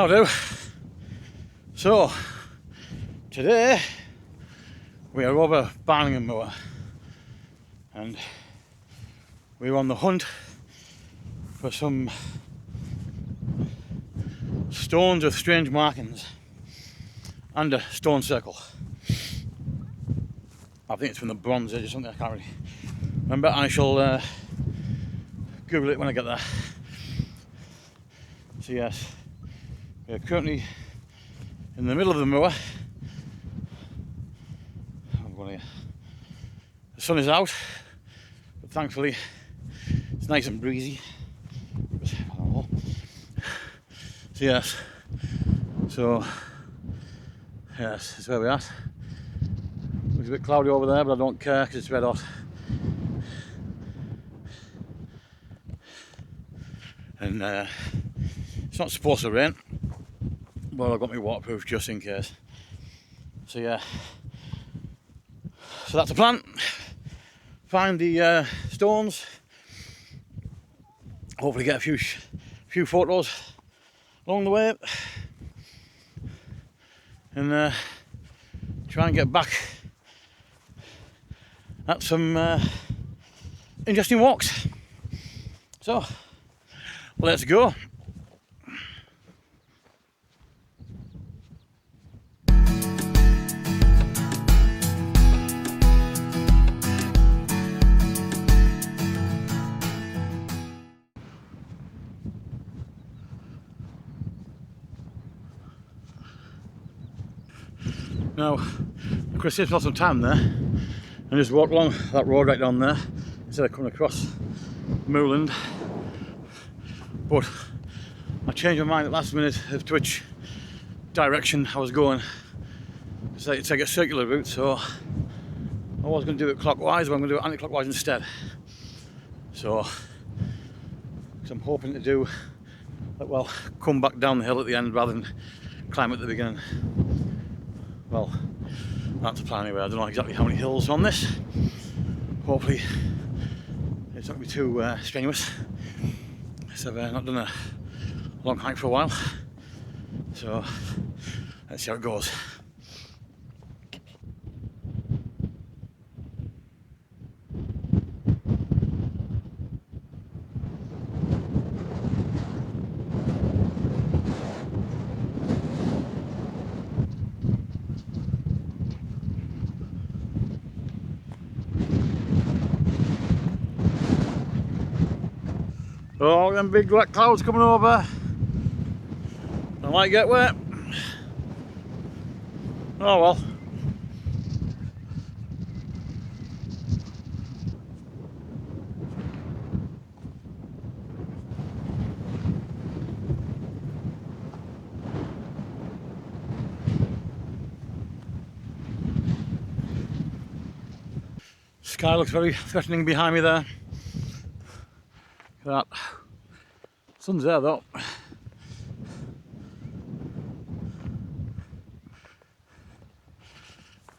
That'll do. So, today we are over Barningham Moor and we're on the hunt for some stones with strange markings and a stone circle. I think it's from the Bronze Age or something, I can't really remember, and I shall Google it when I get there. So yes, we are currently in the middle of the moor. The sun is out, but thankfully it's nice and breezy. So yes, that's where we're at. Looks a bit cloudy over there, but I don't care because it's red hot. And it's not supposed to rain, but I've got my waterproof just in case. So yeah, so that's the plan. Find the stones, hopefully get a few photos along the way, and try and get back at some interesting walks. So let's go. Now, of course, saved lots of time there and just walk along that road right down there instead of coming across moorland. But I changed my mind at the last minute as to which direction I was going. So to take a circular route, so I was going to do it clockwise, but I'm going to do it anti-clockwise instead. So, because I'm hoping to do, well, come back down the hill at the end rather than climb at the beginning. Well, that's the plan anyway. I don't know exactly how many hills are on this. Hopefully it's not going to be too strenuous. So I've not done a long hike for a while. So let's see how it goes. Oh, them big black clouds coming over. I might get wet. Oh well. Sky looks very threatening behind me there. Look at that. Sun's there though.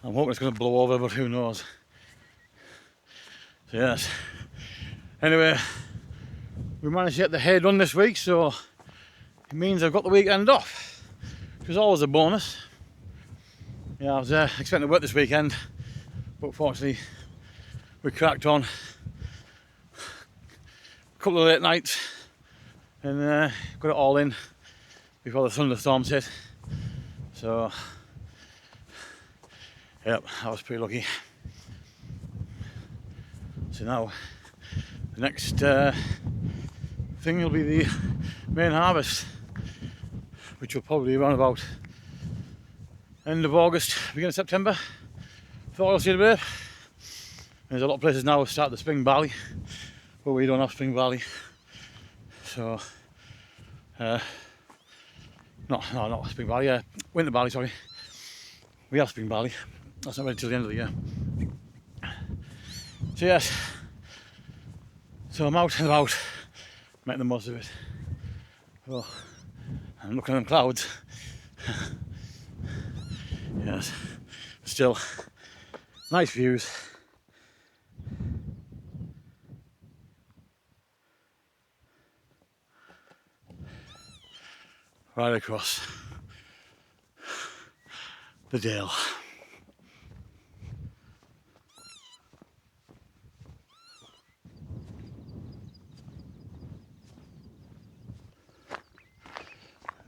I'm hoping it's going to blow over, but who knows. So yes. Anyway, we managed to get the head run this week, so it means I've got the weekend off, which is always a bonus. Yeah, I was expecting to work this weekend, but fortunately we cracked on. A couple of late nights and got it all in before the thunderstorms hit. So, yep, I was pretty lucky. So now, the next thing will be the main harvest, which will probably be around about end of August, beginning of September, for oilseed rape. There's a lot of places now start the spring barley, but we don't have spring barley. So, not spring barley, winter barley, sorry. We have spring barley, that's not ready till the end of the year. So yes, so I'm out and about, making the most of it. Oh, I'm looking at them clouds. Yes, still, nice views. right across the dale.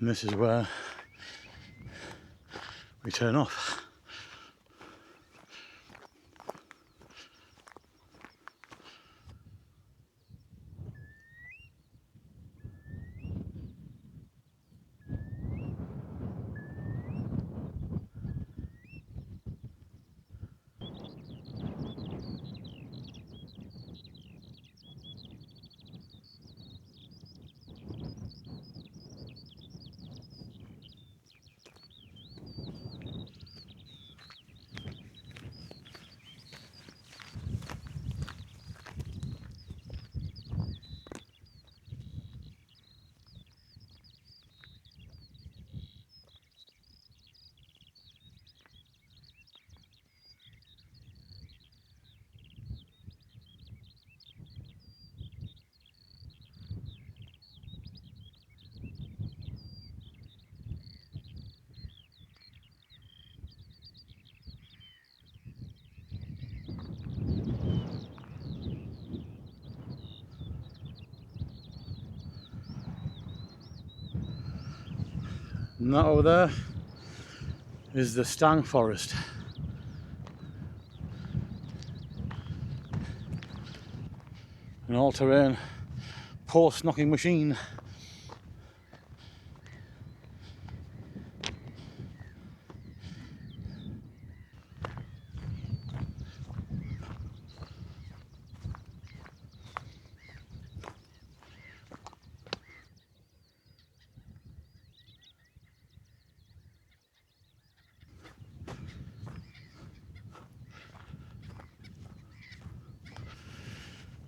And this is where we turn off. And that over there is the Stang Forest. An all-terrain post-knocking machine.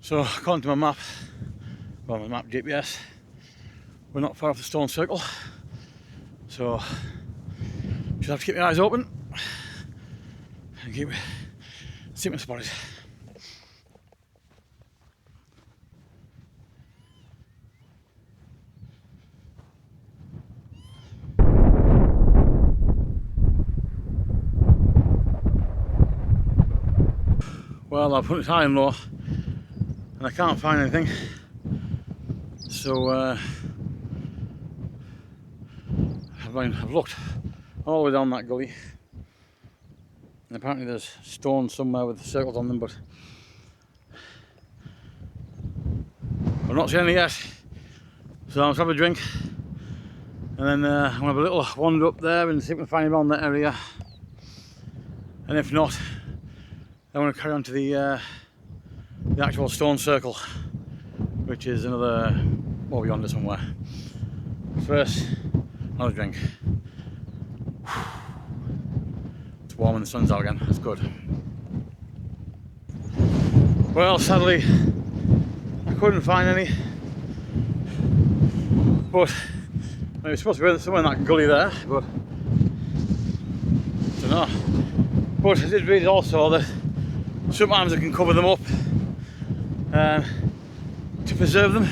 So according to my map, well, my map GPS, we're not far off the stone circle, so just have to keep my eyes open and see my spot is. Well, I've put it high and low and I can't find anything, so I've looked all the way down that gully, and apparently there's stones somewhere with circles on them, but I've not seen any yet. So I'll have a drink and then I'm going to have a little wander up there and see if we can find around that area, and if not, I want to carry on to the actual stone circle, which is another over yonder somewhere. First, another drink. It's warm and the sun's out again, that's good. Well, sadly, I couldn't find any, but it was supposed to be somewhere in that gully there, but I don't know. But I did read also that sometimes I can cover them up to preserve them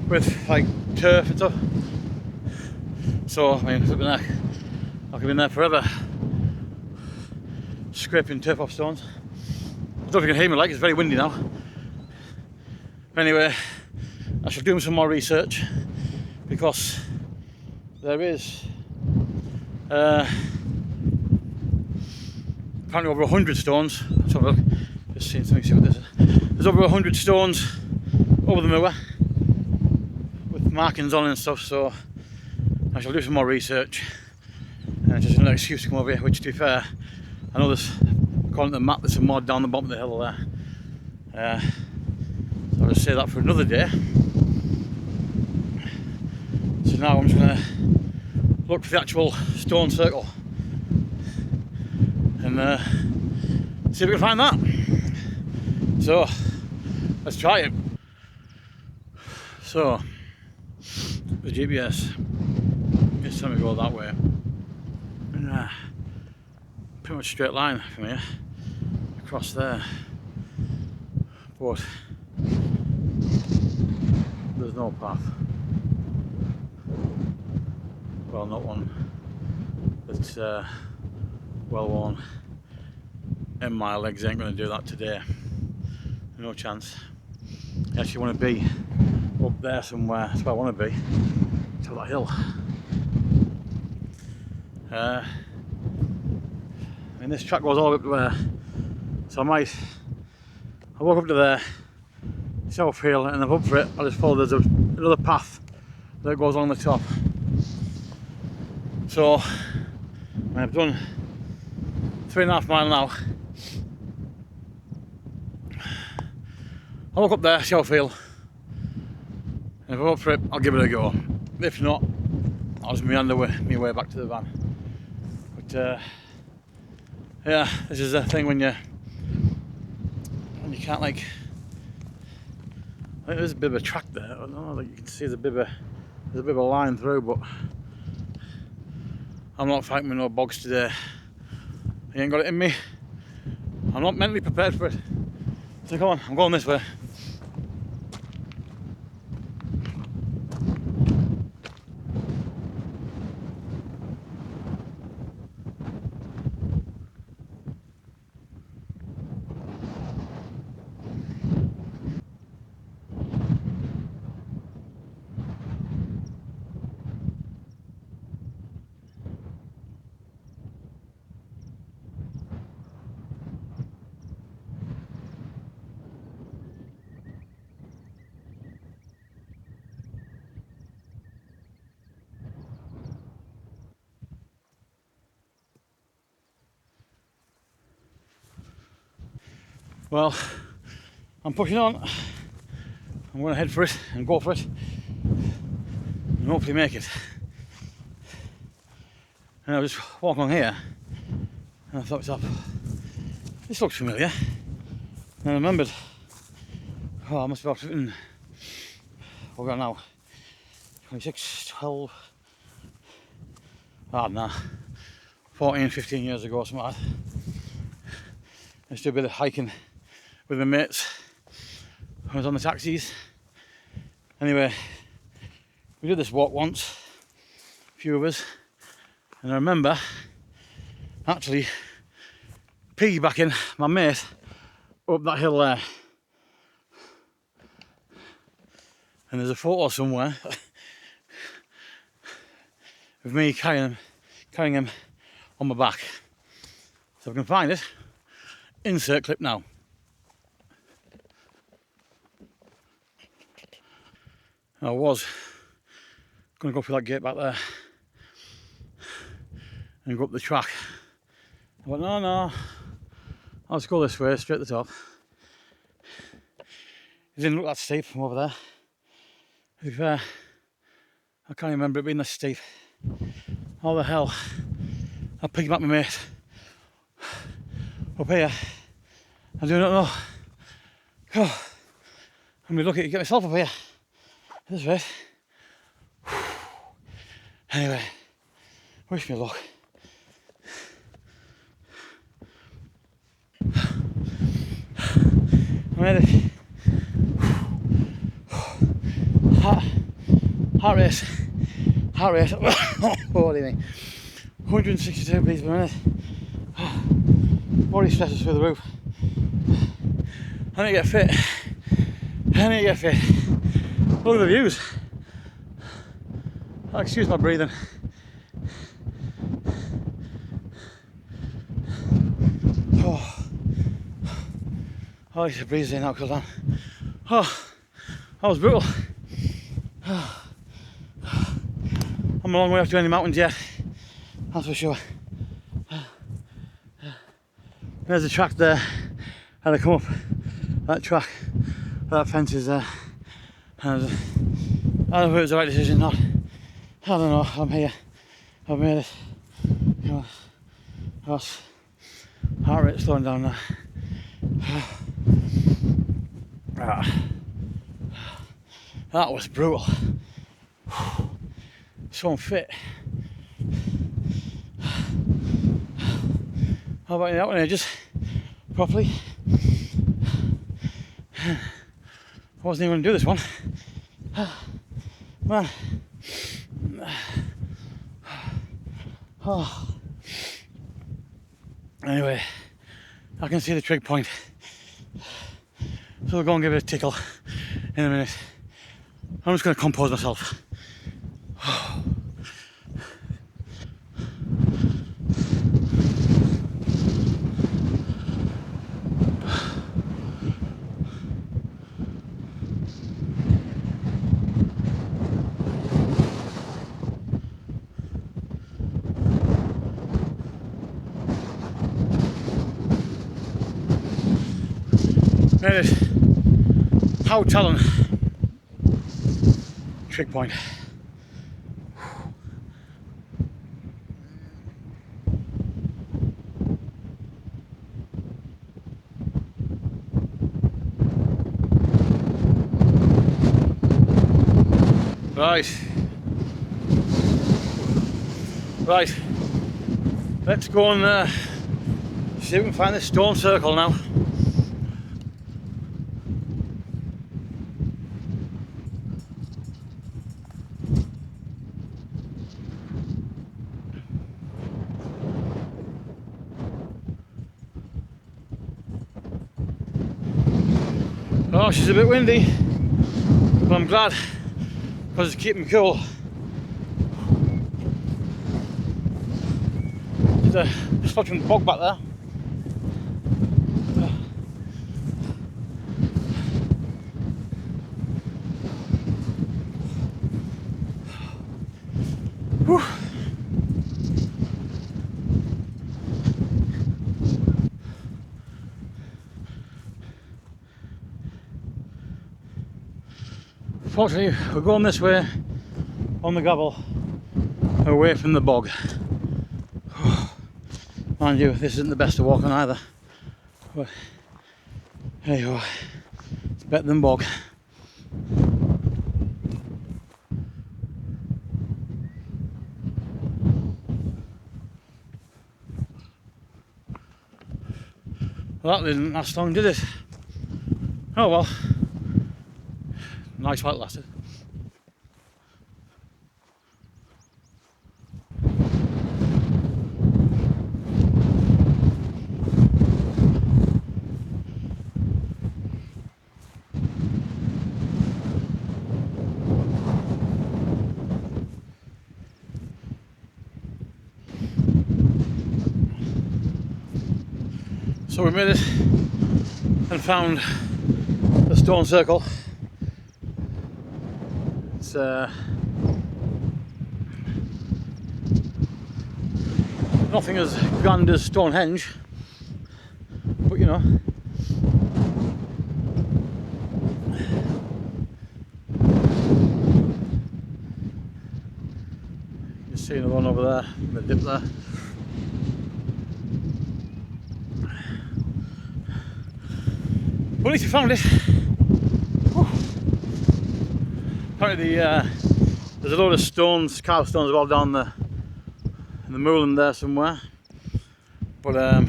with like turf and stuff. So I mean, I could have been there forever scraping turf off stones. I don't know if you can hear me, like it's very windy now. Anyway, I shall do some more research because there is apparently over 100 stones. Let's have a look. Just seeing something, see what this is. There's over 100 stones over the moor with markings on and stuff, so I shall do some more research. And just another excuse to come over here, which to be fair, I know there's, according to the map, there's some more down the bottom of the hill there. So I'll just say that for another day. So now I'm just going to look for the actual stone circle and see if we can find that. So let's try it. So the GPS is telling me to go that way, and pretty much straight line from here across there, but there's no path. well, not one that's well worn, and my legs ain't going to do that today. No chance. I actually want to be up there somewhere. That's where I want to be. To that hill. And this track goes all the way up to there, so I walk up to there, self hill, and up for it I just follow. There's another path that goes along the top. So I've done 3.5 miles now. I'll walk up there, self hill, and if I'm up for it, I'll give it a go. If not, I'll just meander my way back to the van. But yeah, this is the thing when you can't, like, I think there's a bit of a track there. I don't know, like you can see there's a bit of a line through, but I'm not fighting with no bogs today. I ain't got it in me. I'm not mentally prepared for it. So come on, I'm going this way. Well, I'm pushing on. I'm going to head for it and go for it and hopefully make it. And I was just walking along here and I thought to myself, this looks familiar. And I remembered, I must have been, what we got now? 26, 12, I don't know, 14, 15 years ago, something like that. I used to do a bit of hiking with my mates. I was on the taxis. Anyway, we did this walk once, a few of us, and I remember actually piggybacking my mate up that hill there. And there's a photo somewhere of me carrying him on my back. So if I can find it, insert clip now. I was going to go through that gate back there and go up the track. I went, no, I'll just go this way, straight to the top. It didn't look that steep from over there. To be fair, I can't remember it being this steep. How the hell I picked up my mate up here? I do not know. Oh, I'm lucky to get myself up here. This way. Anyway, wish me luck. I made it. Heart rate. Holy me. 162 beats per minute. Body stress is through the roof. I need to get fit. Look at the views. Excuse my breathing. Oh, you should breathe in now, cool down. Oh, that was brutal. I'm a long way off to any mountains yet, that's for sure. There's a track there, and I come up that track, that fence is there. And I don't know if it was the right decision or not. I don't know, I'm here, I've made it. Come on. That's heart rate slowing down now. That was brutal. So unfit. How about that one here, just properly? I wasn't even going to do this one. Man. Oh. Anyway, I can see the trig point, so we'll go and give it a tickle in a minute. I'm just going to compose myself. Made it. How Talon trig point. Right, let's go and see if we can find this stone circle now. Oh, she's a bit windy, but I'm glad because it's keeping me cool. Just watching the bog back there. Whew. Fortunately, we're going this way on the gravel, away from the bog. Mind you, this isn't the best to walk on either, but there you go, it's better than bog. Well, that didn't last long, did it? Oh well, nice while it lasted. So we made it and found the stone circle. It's nothing as grand as Stonehenge, but you know. You see another one over there, in the dip there. Well, at least we found it. Whew. Apparently there's a load of stones, carved stones all down in the moorland there somewhere. But in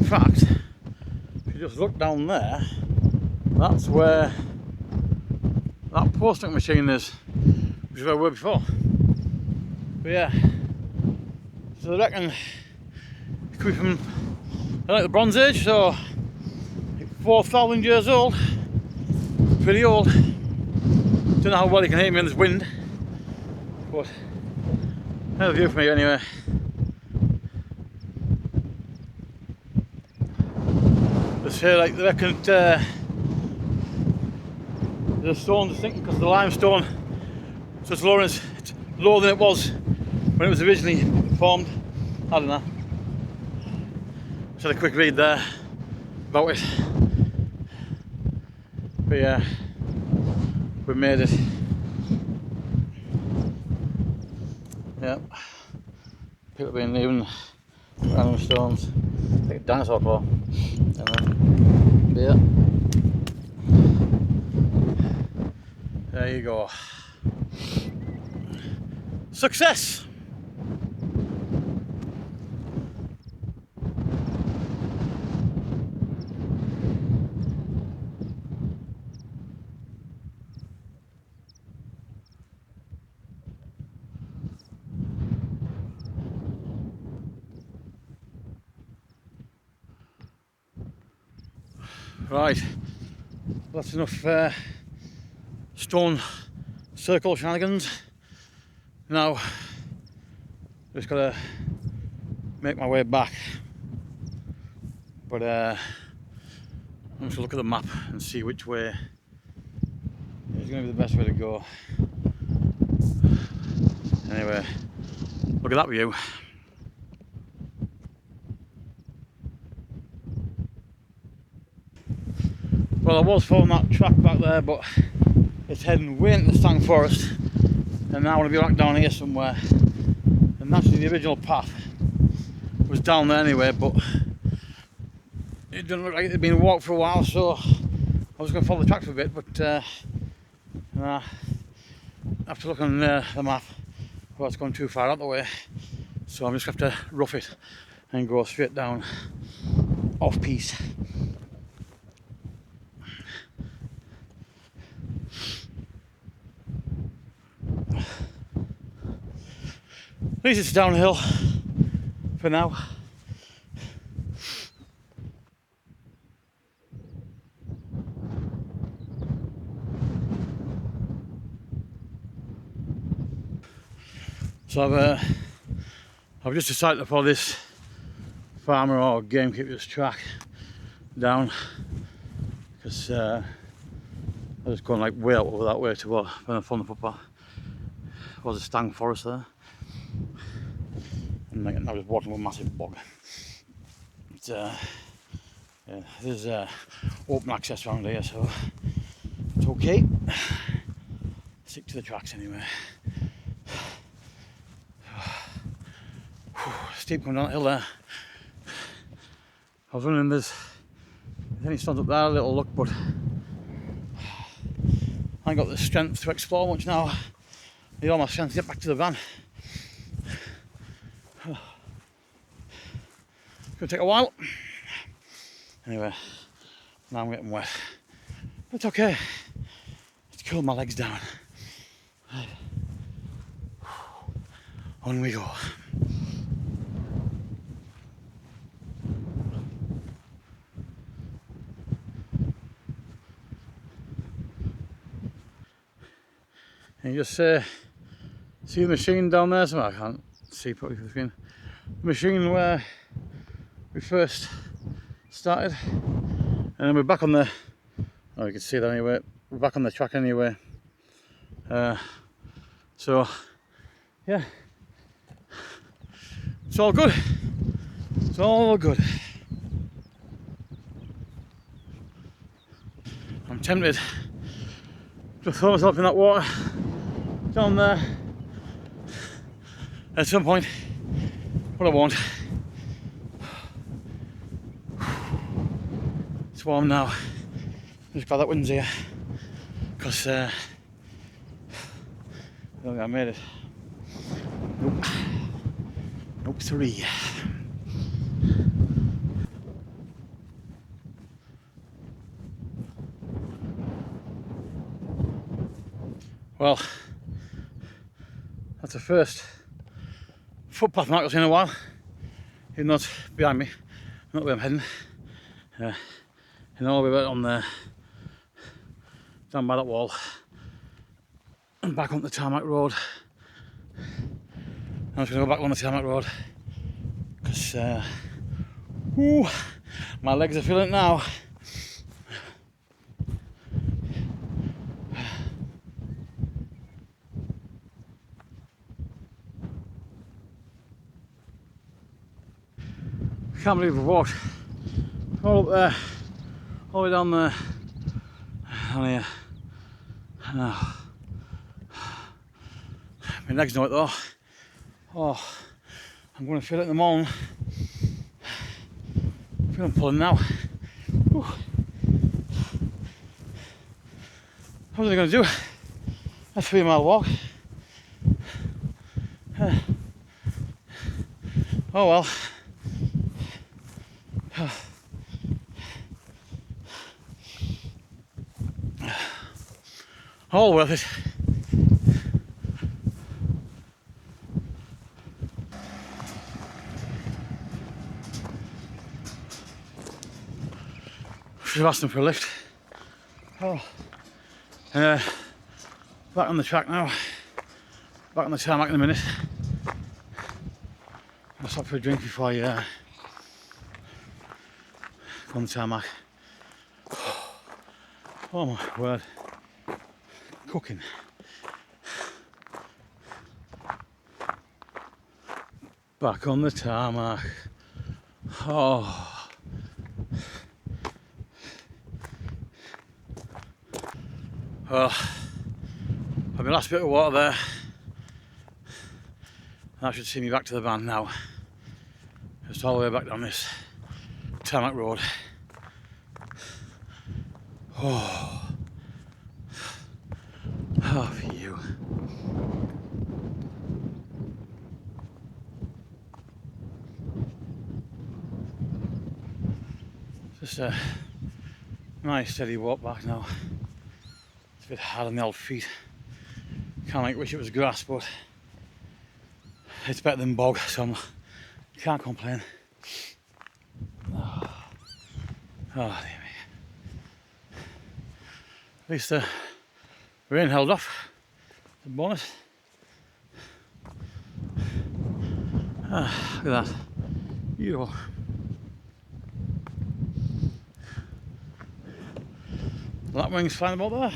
fact, if you just look down there, that's where that posting machine is, which is where we were before. But yeah, so I reckon it could be from like the Bronze Age, so 4,000 years old, pretty old. Don't know how well you can hear me in this wind, but there's a view for me anyway. They say like they reckon the stones are sinking because of the limestone, so it's lower than it was when it was originally formed. I don't know. Just had a quick read there about it. But yeah, we made it. Yeah, people have been leaving random stones, like a dinosaur claw. Yeah, there you go. Success! Right, that's enough stone circle shenanigans. Now, just gotta make my way back. But I'm just gonna look at the map and see which way is gonna be the best way to go. Anyway, look at that view. Well, I was following that track back there, but it's heading way into the Stang Forest, and now I want to be back down here somewhere. And naturally, the original path was down there anyway, but it doesn't look like it had been walked for a while, so I was going to follow the track for a bit, but I have to look on the map. Well, it's gone too far out the way, so I'm just going to have to rough it and go straight down off piste. At least it's downhill for now. So I've just decided to follow this farmer or gamekeeper's track down, because I was going like way out over that way to when I found the footpath. There was a Stang Forest there, and like, I was walking with a massive bog. But, yeah, there's open access around here, so it's okay. Stick to the tracks anyway. Steep coming down that hill there. I was wondering there's any stones up there, a little look, but I ain't got the strength to explore much now. I need all my strength to get back to the van. It's gonna take a while. Anyway, now I'm getting wet. But it's okay. It's cooled my legs down. On we go. And you just see the machine down there, so I can't see probably through the screen. The machine where we first started, and then we're back on the, oh, you can see that anyway, we're back on the track anyway. So yeah, it's all good. It's all good. I'm tempted to throw myself in that water down there at some point, but I won't. It's warm now. Just glad that wind's here, because I don't think I made it. Nope. Nope, sorry. Well, that's the first footpath mark I've seen in a while, even though it's behind me, not where I'm heading. And all the way back on there, down by that wall, and back on the tarmac road. I'm just going to go back on the tarmac road, because my legs are feeling it now. I can't believe I've walked all up there, all the way down there, down here. Now, my legs know it though. Oh, I'm going to feel it in the morning. I feel I'm pulling now. Whew. What was I going to do? A 3-mile walk. Oh well. All worth it. Should have asked them for a lift. Oh. Back on the track now. Back on the tarmac in a minute. I'll stop for a drink before I go on the tarmac. Oh my word. Cooking. Back on the tarmac. Oh. Well, I've been last bit of water there. That should see me back to the van now. Just all the way back down this tarmac road. Oh. Oh, for you. Just a nice steady walk back now. It's a bit hard on the old feet. Kind of wish it was grass, but it's better than bog, so I can't complain. Oh, dear me. At least the rain held off. It's a bonus. Look at that. Beautiful. That wing's flying about there.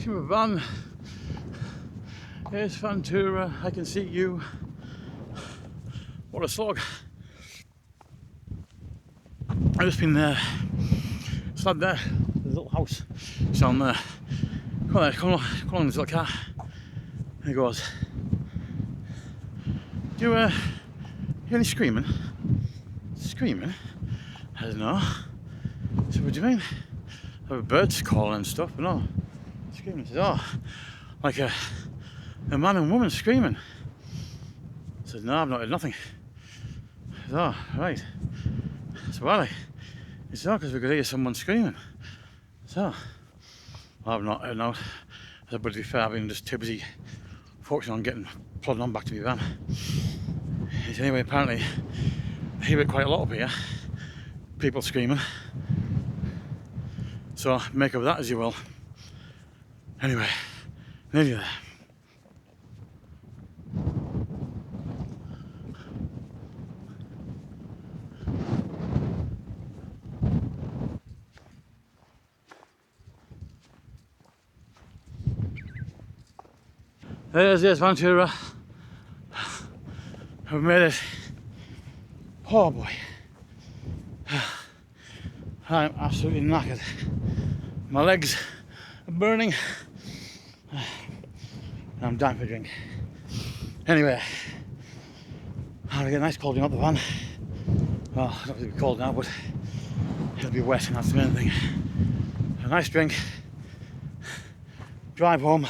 Come van. Here's Ventura, I can see you. What a slog. I've just been there. Slid there. There's a little house. It's down there. Come on, come on this little car. And he goes, do you hear any screaming? Screaming? I don't know. So what do you mean? There were birds calling and stuff, but no. Screaming. He says, oh, like a man and woman screaming. I said, no, I've not heard nothing. I said, oh, right. So why? He said, oh, because we could hear someone screaming. So, well, I've not heard no. I said, but to be fair, I've been just too busy focusing on plodding on back to my van. He said, anyway, apparently, I hear it quite a lot up here. People screaming. So, make of that as you will. Anyway, nearly there. There's Ventura. I've made it. Oh boy. I'm absolutely knackered. My legs are burning. I'm dying for a drink. Anyway, I'm gonna get a nice cold drink out the van. Well, it's not going to be cold now, but it'll be wet, and that's the main thing. A nice drink, drive home,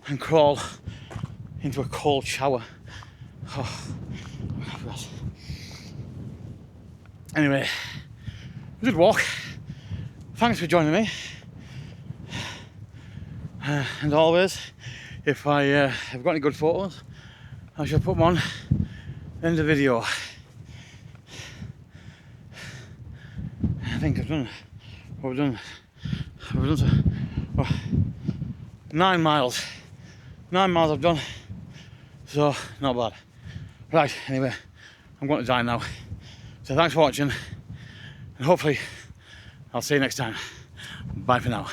and crawl into a cold shower. Oh, anyway, good walk. Thanks for joining me. And always, if I have got any good photos, I shall put them on in the video. I think I've done what we've done. We've done 9 miles. 9 miles I've done, so not bad. Right, anyway, I'm going to die now. So thanks for watching, and hopefully I'll see you next time. Bye for now.